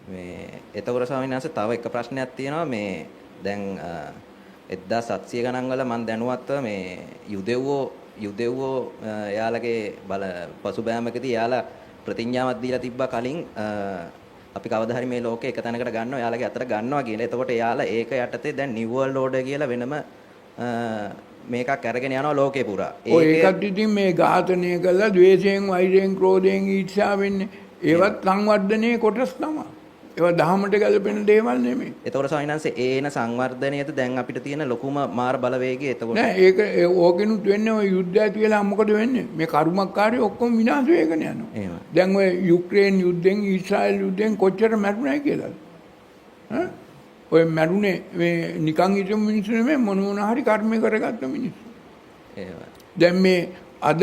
මේ එතකොට ස්වාමීන් වහන්සේ තව එක ප්‍රශ්නයක් තියෙනවා මේ දැන් 1700 ගණන් වල මම දැනුවත්ව මේ යුදෙව්වෝ එයාලගේ පසුබෑමකදී එයාලා ප්‍රතිඥාවක් දීලා තිබ්බා කලින් අපි කවදා හරි මේ ලෝකේ එක තැනකට ගන්නවා එයාලගේ අතට ගන්නවා කියලා. එතකොට එයාලා ඒක යටතේ දැන් නිව් වර්ල්ඩ් ඕඩර් කියලා වෙනම මේකක් අරගෙන යනවා ලෝකේ පුරා. ඒකත් ඉතින් මේ ඝාතනය කළා ද්වේෂයෙන් වෛරයෙන් ක්‍රෝධයෙන් ඊර්ෂ්‍යාවෙන් ඒවත් සංවර්ධනයේ කොටස් තමයි. ඒවා දහමට ගැලපෙන දේවල් නෙමෙයි. එතකොට ස්වාමීන් වහන්සේ ඒන සංවර්ධනයේද දැන් අපිට තියෙන ලොකුම මාර බලවේගය එතකොට නෑ ඒක ඕකෙනුත් වෙන්නේ ඔය යුද්ධය කියලා මොකද වෙන්නේ? මේ කර්මකාරී ඔක්කොම විනාශ වෙගෙන යනවා. එහෙම. දැන් ඔය යුක්‍රේන් යුද්ධෙන් ඊශ්‍රායල් යුද්ධෙන් කොච්චර මැරුණයි කියලාද? ඔය මැරුණේ මේ නිකන් හිටපු මිනිස්සු නෙමෙයි මොන හරි කර්ම කරගත්ත මිනිස්සු. එහෙම. දැන් මේ අද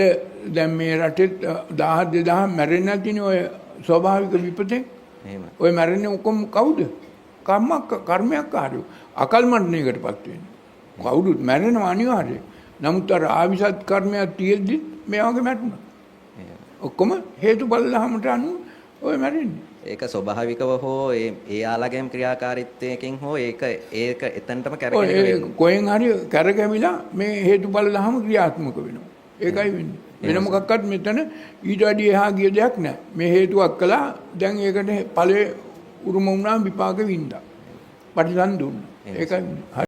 දැන් මේ රටේ 1000 2000 මැරෙන්නේ නැතිනේ ඔය ස්වභාවික විපතෙන්. එහෙම. ඔය මැරෙන්නේ ඔක්කොම කවුද? කර්මයක් කාර්යෝ. අකල් මරණයකටපත් වෙන්නේ. කවුරුත් මැරෙනවා අනිවාර්යයෙන්. නමුත් අර ආවිසත් කර්මයක් තියෙද්දි මේ වගේ මැරුණා. ඔක්කොම හේතුඵල ධර්මයට අනුව ඔය මැරෙන්නේ. ඒක ස්වභාවිකව හෝ ඒ ආලගම් ක්‍රියාකාරීත්වයකින් හෝ ඒක එතනටම කරගෙන කොහෙන් හරි කරකැවිලා මේ හේතුඵල ධර්ම ක්‍රියාත්මක වෙනවා. ඒකයි වෙන්නේ. වෙන මොකක්වත් මෙතන ඊට වැඩි එහා ගිය දෙයක් නැහැ. මේ හේතුවක් කළා දැන් ඒකට ඵලයේ උරුම වුණා විපාක වින්දා. පටිසන් දුන්නා. ඒකයි.